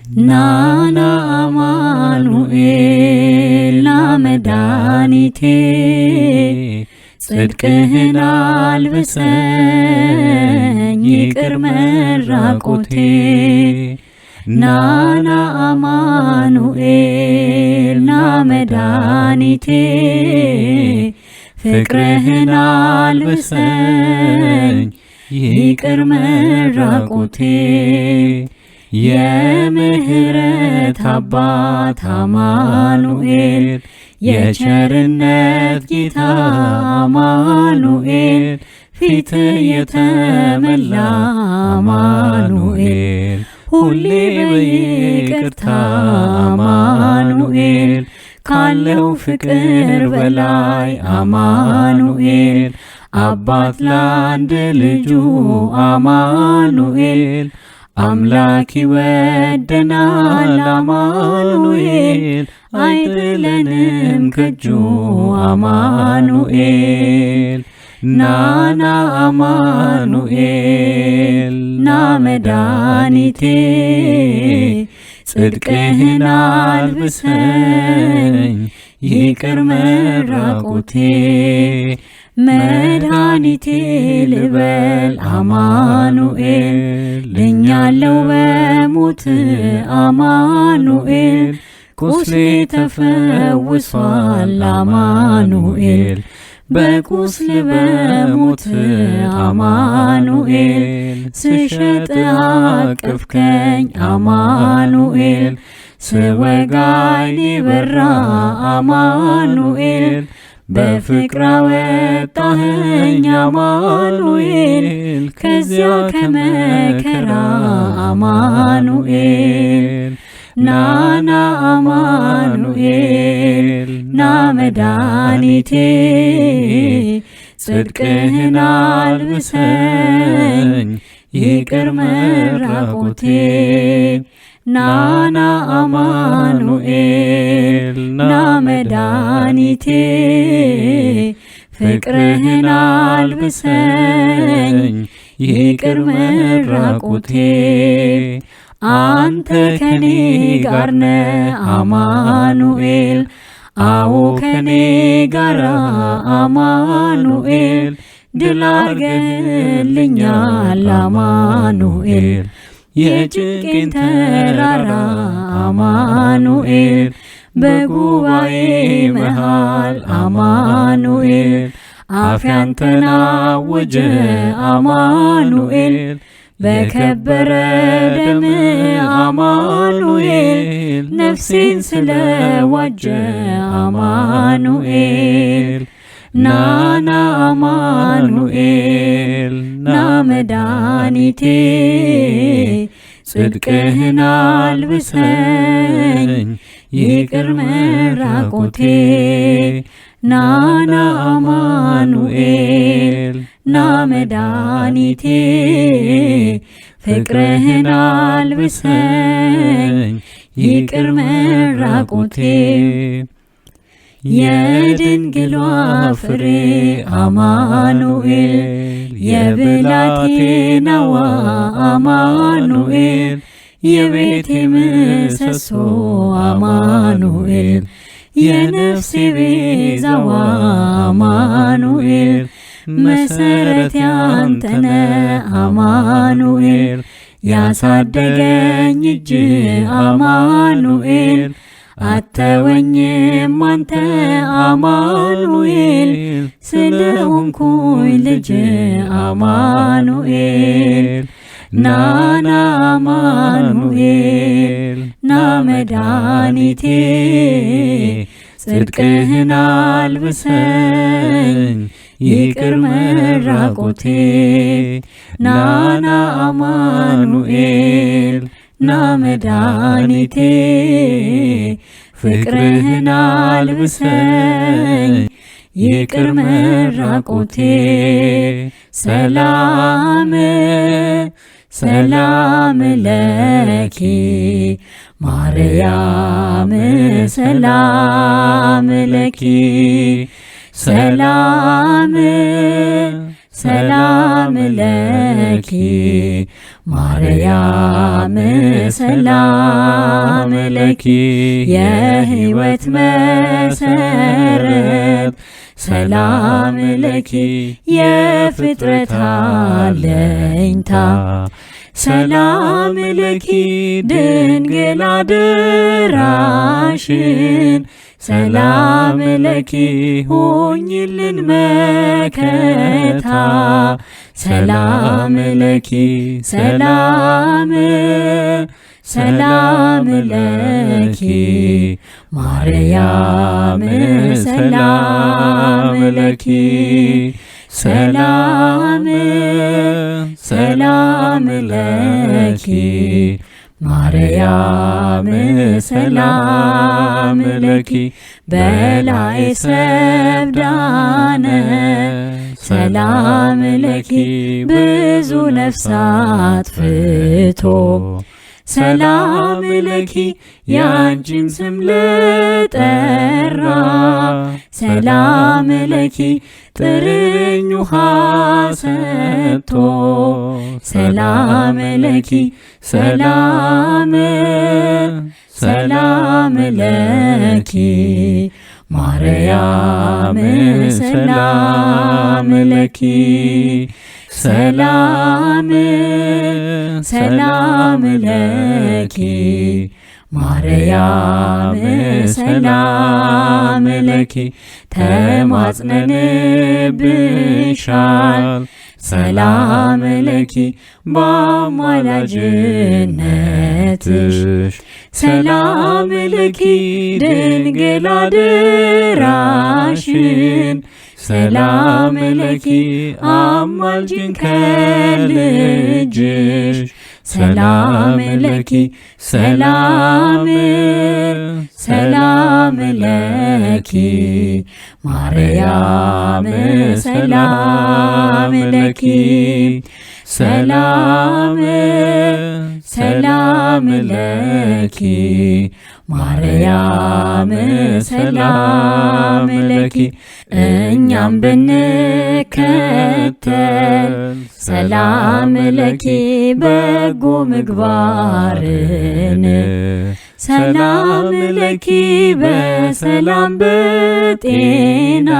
ናና አማኑኤል ና መድኃኒቴ ጽድቅህን አልብሰኝ ይቅር መራቆቴ ናና አማኑኤል ና መድኃኒቴ ፍቅርህን አልብሰኝ ይቅር መራቆቴ የምህረት አባት አማኑኤል የቸርነት ጌታ አማኑኤል ፊት የተመላ አማኑኤል ሁሌ በይቅርታ አማኑኤል ካለው ፍቅር በላይ አማኑኤል አባት ለአንድ ልጁ አማኑኤል አምላክ ይወደናል አማኑኤል አይጥለንም ከእጁ አማኑኤል ናና አማኑኤል ና መድኃኒቴ ጽድቅህን አልብሰኝ ይቅር መራቆቴ መድኃኒቴ ልበል አማኑኤል ድኛለው በሞት አማኑኤል ቁስሌ ተፈውሷል አማኑኤል በቁስል በሞት አማኑኤል ስሸጥ አቀፍከኝ አማኑኤል ስወጋኝ በራ አማኑኤል በፍቅር አወጣኸኝ አማኑኤል ከዚያ ከመከራ አማኑኤል ናና አማኑኤል ና መድኃኒቴ ጽድቅህን አልብሰኝ ይቅር መራቆቴ ናና አማኑኤል ና መድኃኒቴ ፍቅርህን አልብሰኝ ይቅር መራቆቴ አንተ ከኔ ጋር ነህ አማኑኤል አዎ ከኔ ጋር አማኑኤል ድል አድርገህልኛል አማኑኤል የጭንቄን ተራራ አማኑኤል በጉባኤ መሃል አማኑኤል አፌ አንተን አወጀ አማኑኤል በከበረ ደም አማኑኤል ነፍሴን ስለዋጀ አማኑኤል ናና አማኑኤል ና መድኃኒቴ ጽድቅህን አልብሰኝ ይቅር መራቆቴ ናና አማኑኤል ና መድኃኒቴ ፍቅርህን አልብሰኝ ይቅር መራቆቴ የድንግሏ ፍሬ አማኑኤል የብላቴናዋ አማኑኤል የቤቴ ምሰሶ አማኑኤል የነፍሴ ቤዛዋ አማኑኤል መሰረት ያንተነ አማኑኤል ያሳደገኝ እጅ አማኑኤል አተወኝም አንተ አማኑኤል ስለሆንኩኝ ልጅ አማኑኤል ናና አማኑኤል ና መድኃኒቴ ጽድቅህን አልብሰኝ ይቅር መራቆቴ ናና አማኑኤል ና መድኃኒቴ ፍቅርህን አልብሰኝ ይቅር መራቆቴ ሰላም ሰላም ለኪ ማርያም ሰላም ለኪ ሰላም ሰላም ለኪ ማርያም ሰላም ለኪ የሕይወት መሰረት ሰላም ለኪ የፍጥረት አለኝታ ሰላም ለኪ ድንግል አደራሽን ሰላም ለኪ ሁኝልን መከታ ሰላም ለኪ ሰላም ለኪ ማርያም ሰላም ለኪ ሰላም ለኪ ማርያም ሰላም ለኪ በላይ ሰብዳነ ሰላም ለኪ ብዙ ነፍሳት ፍቶ ሰላም ለኪ ያንቺን ስም ለጠራ ሰላም ለኪ ጥርኝ ውሃ ሰጥቶ ሰላም ለኪ ሰላም ለኪ ማርያም ሰላም ለኪ ሰላም ለኪ ማርያም ሰላም ለኪ ተማጽነንብሻል ሰላም ለኪ በአማላጅነትሽ ሰላም ለኪ ድንግል አደራሽን ሰላም ለኪ አማልጅን ከልጅሽ ሰላም ለኪ ሰላም ለኪ ማርያም ሰላም ለኪ ሰላም ለኪ ማርያም ሰላም ለኪ እኛም ብንከተል ሰላም ለኪ በጎ ምግባርን ሰላም ለኪ በሰላም በጤና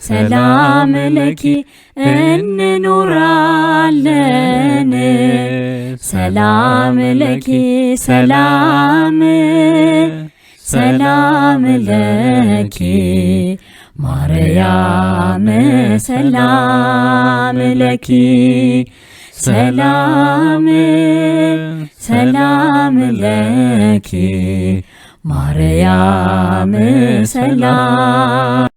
ሰላም ለኪ እንኖራለን ሰላም ለኪ ሰላም ለኪ ማርያም ሰላም ለኪ ሰላም ለኪ ማርያም ሰላም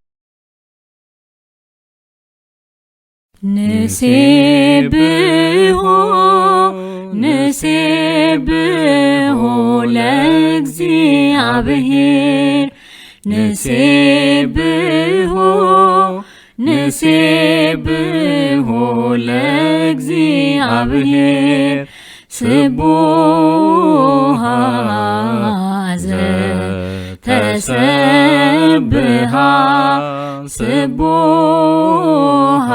ንሴብሖ ለእግዚአብሔር ንሴብሖ ለእግዚአብሔር ስቡሐ ዘተሰብሐ ስቡሐ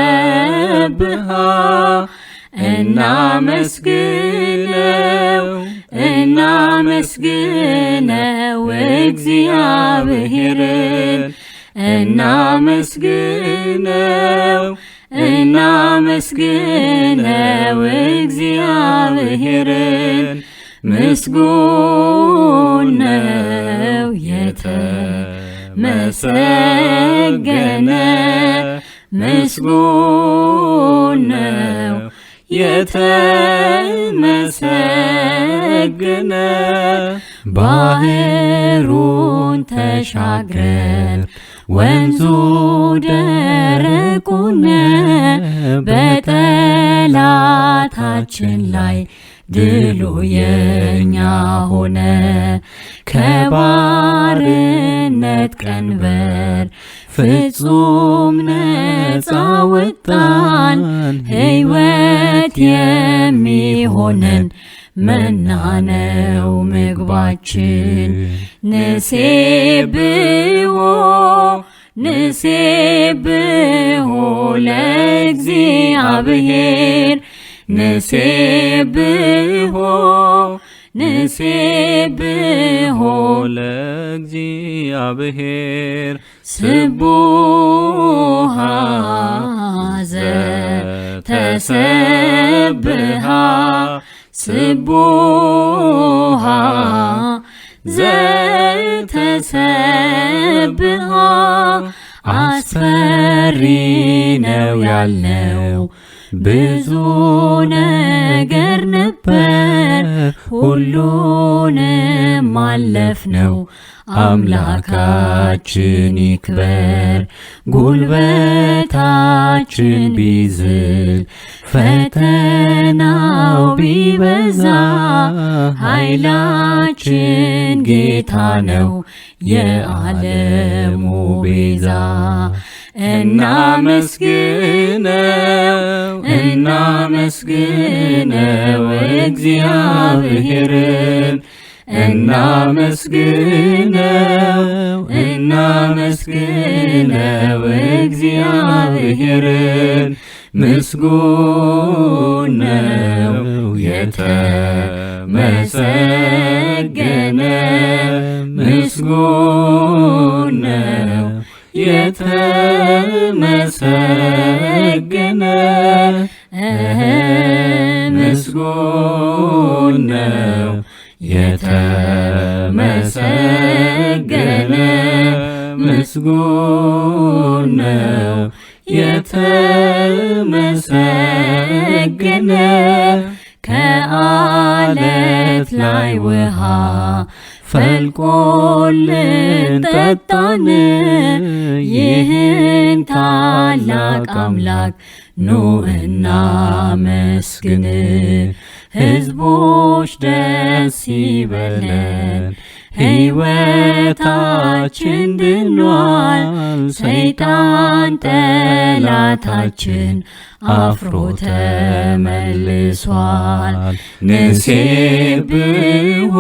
ዘተሰብሐ እናመስግነው እግዚአብሔርን እናመስግነው እግዚአብሔርን ምስጉን ነው የተመሰገነ ምስጉን ነው የተመሰገነ ባህሩን ተሻግረን ወንዙ ደረቁን በጠላታችን ላይ ድሉ የኛ ሆነ ከባርነት ቀንበር ፍጹም ነፃ ወጣን ሕይወት የሚሆነን መና ነው ምግባችን ንሴብሖ ንሴብሖ ለእግዚአብሔር ንሴብሖ ንሴብሖ ለእግዚአብሔር ስቡሐ ዘተሰብሐ ስቡሐ ዘተሰብሐ አስፈሪ ነው ያልነው ብዙ ነገር ነበር ሁሉንም አለፍነው አምላካችን ይክበር ጉልበታችን ቢዝል ፈተናው ቢበዛ ኃይላችን ጌታ ነው የዓለሙ ቤዛ እናመስግነው እናመስግነው እግዚአብሔርን እናመስግነው እናመስግነው እግዚአብሔርን ምስጉን ነው የተመሰገነ ምስጉን ነው የተመሰገነ ምስጉን ነው የተመሰገነ ምስጉን ነው የተመሰገነ ከዓለት ላይ ውሃ ፈልቆልን ጠጣን ይህን ታላቅ አምላክ ኑ እናመስግን ሕዝቦች ደስ ይበለን ሕይወታችን ድኗል ሰይጣን ጠላታችን አፍሮ ተመልሷል ንሴብሖ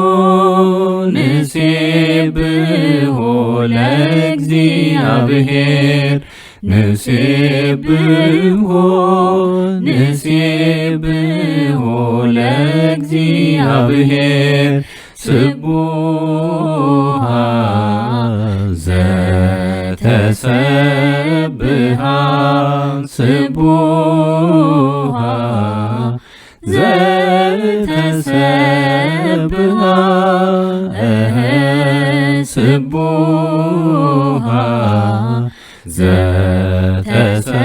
ንሴብሖ ለእግዚአብሔር ንሴብሖ ንሴብሖ ለእግዚአብሔር ስቡሐ ዘተሰብሐ ስቡሐ ዘተሰብሐ ስቡሐ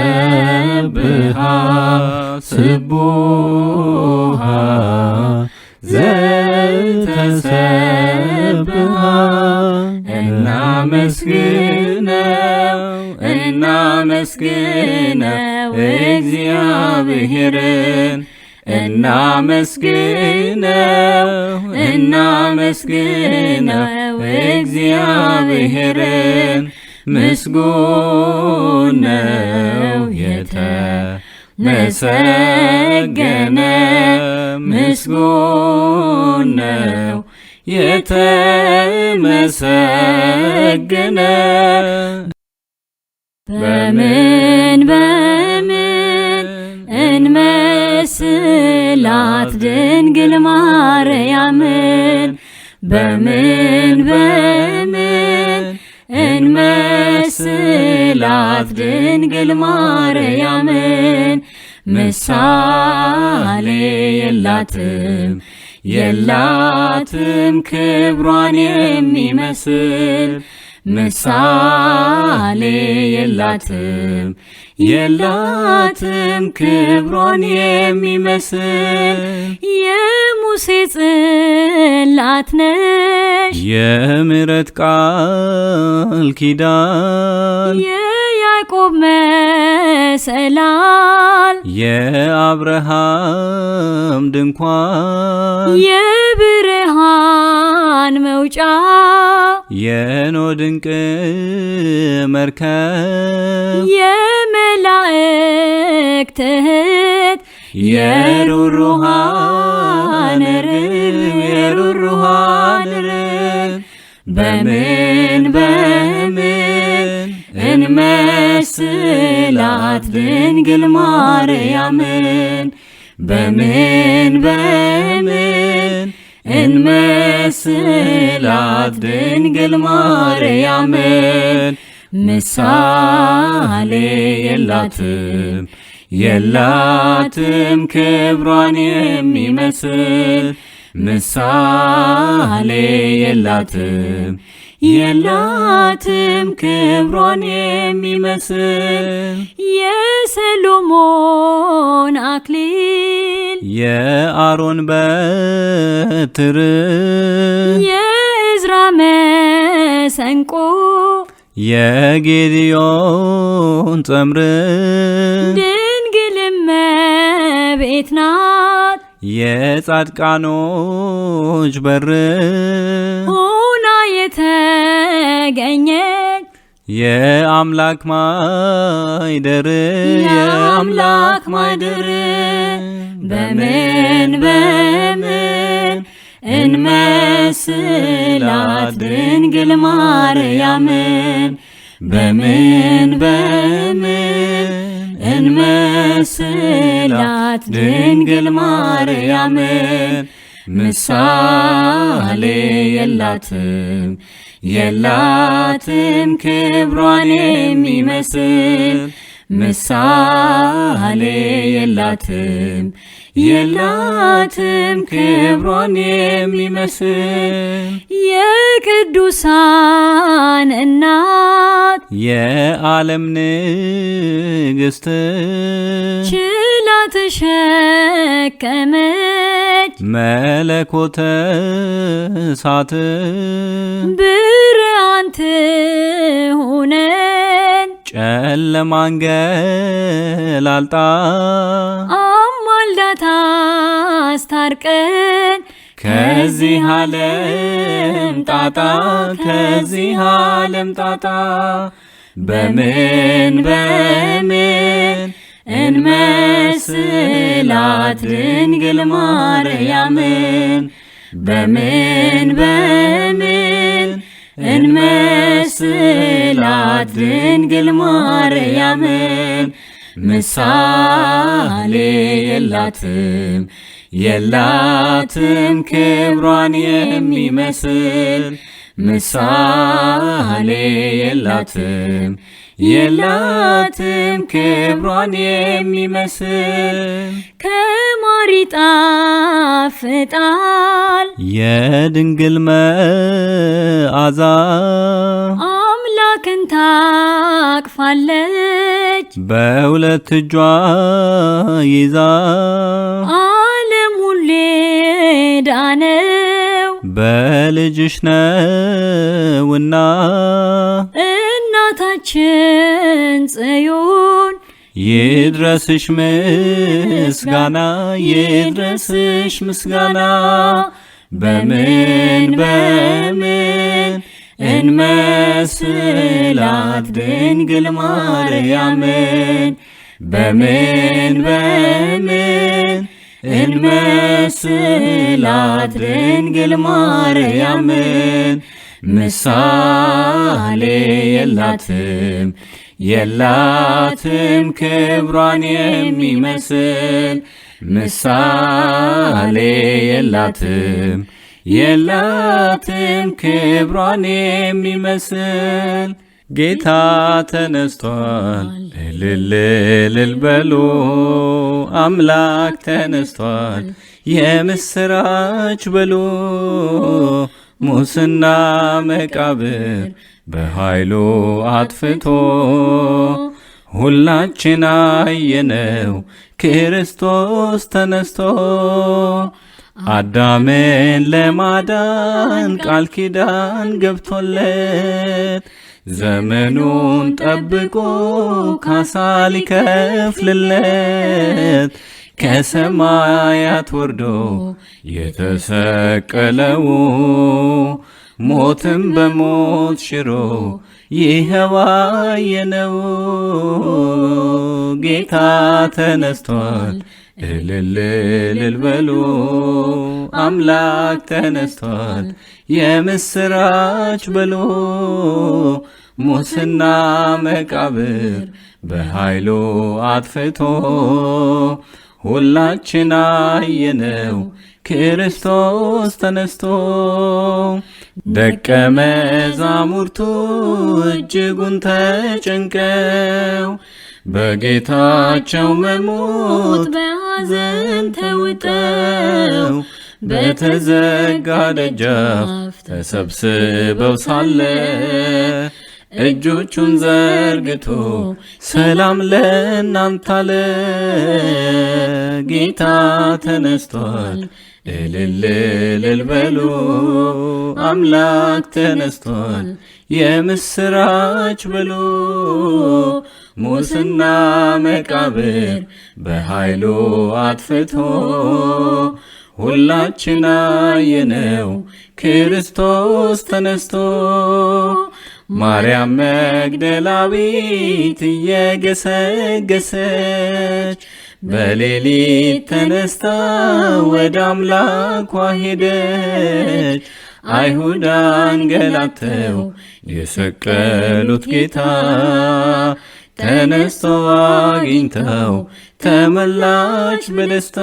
ዘተሰብሐ ስቡሐ ዘተሰብሐ እናመስግነው እናመስግነው እግዚአብሔርን እናመስግነው እናመስግነው እግዚአብሔርን ምስጉን ነው የተመሰገነ ምስጉን ነው የተመሰገነ በምን እንመስላት ድንግል ማርያምን በምን እንመስላት ድንግል ማርያምን ምሳሌ የላትም ክብሯን የሚመስል ምሳሌ የላትም ክብሯን የሚመስል የሙሴ ጽላት ነሽ የምሕረት ቃል ኪዳን የያዕቆብ መሰላል የአብርሃም ድንኳን የብርሃን መውጫ የኖህ ድንቅ መርከብ የመላእክት እህት የሩሩሃን ርግብ በምን ድንግል ማርያምን በምን እንመስላት ድንግል ማርያምን ምሳሌ የላትም ክብሯን የሚመስል ምሳሌ የላትም ክብሯን የሚመስል የሰሎሞን አክሊል የአሮን በትር የዕዝራ መሰንቆ የጌዴዮን ጸምር ድንግል እመቤት ናት የጻድቃኖች በር ሆና የተገኘች የአምላክ ማይደር በምን እንመስላት ድንግል ማርያምን በምን እንመስላት ድንግል ማርያምን ምሳሌ የላትም ክብሯን የሚመስል ምሳሌ የላትም ክብሯን የሚመስል የቅዱሳን እናት የዓለም ንግሥት ችላ ተሸከመች መለኮተ እሳት ብርሃን ትሁነን ጨለማን ገላልጣ አማልዳ ታስታርቀን ከዚህ ዓለም ጣጣ በምን እንመስላት ድንግል ማርያምን በምን እንመስላት ድንግል ማርያምን ምሳሌ የላትም ክብሯን የሚመስል ምሳሌ የላትም ክብሯን የሚመስል ከማር ይጣፍጣል የድንግል መዓዛ አምላክን ታቅፋለች በሁለት እጇ ይዛ ዓለም ሁሉ ዳነው በልጅሽ ነውና እናታችን ጽዮን ይድረስሽ ምስጋና በምን እንመስላት ድንግል ማርያምን በምን እንመስላት ድንግል ማርያምን ምሳሌ የላትም ክብሯን የሚመስል ምሳሌ የላትም ክብሯን የሚመስል ጌታ ተነስቷል እልል በሉ አምላክ ተነስቷል የምስራች በሉ ሙስና መቃብር በኃይሉ አጥፍቶ ሁላችን አየነው ክርስቶስ ተነስቶ አዳምን ለማዳን ቃል ኪዳን ገብቶለት ዘመኑን ጠብቆ ካሳ ሊከፍልለት ከሰማያት ወርዶ የተሰቀለው ሞትን በሞት ሽሮ ይኸው አየነው። ጌታ ተነስቷል እልል በሉ አምላክ ተነስቷል የምስራች በሉ ሙስና መቃብር በኃይሉ አጥፍቶ ሁላችን አየነው ክርስቶስ ተነስቶ። ደቀ መዛሙርቱ እጅጉን ተጨንቀው በጌታቸው መሞት በሐዘን ተውጠው በተዘጋ ደጃፍ ተሰብስበው ሳለ እጆቹን ዘርግቶ ሰላም ለእናንተ አለ። ጌታ ተነስቷል እልል እልል በሉ፣ አምላክ ተነስቷል የምስራች በሉ። ሙስና መቃብር በኃይሉ አጥፍቶ ሁላችን አየነው ክርስቶስ ተነስቶ። ማርያም መግደላዊት እየገሰገሰች በሌሊት ተነስታ ወደ አምላኳ ሄደች። አይሁድ አንገላተው የሰቀሉት ጌታ ተነስቶ አግኝተው ተመላች በደስታ።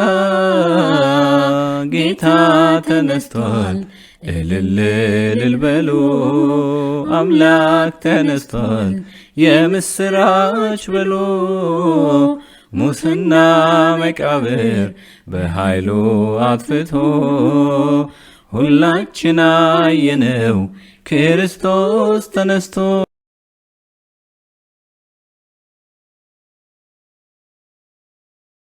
ጌታ ተነስቷል እልል እልል በሉ፣ አምላክ ተነስቷል የምስራች በሉ። ሙስና መቃብር በኃይሉ አጥፍቶ ሁላችን አየነው ክርስቶስ ተነስቶ።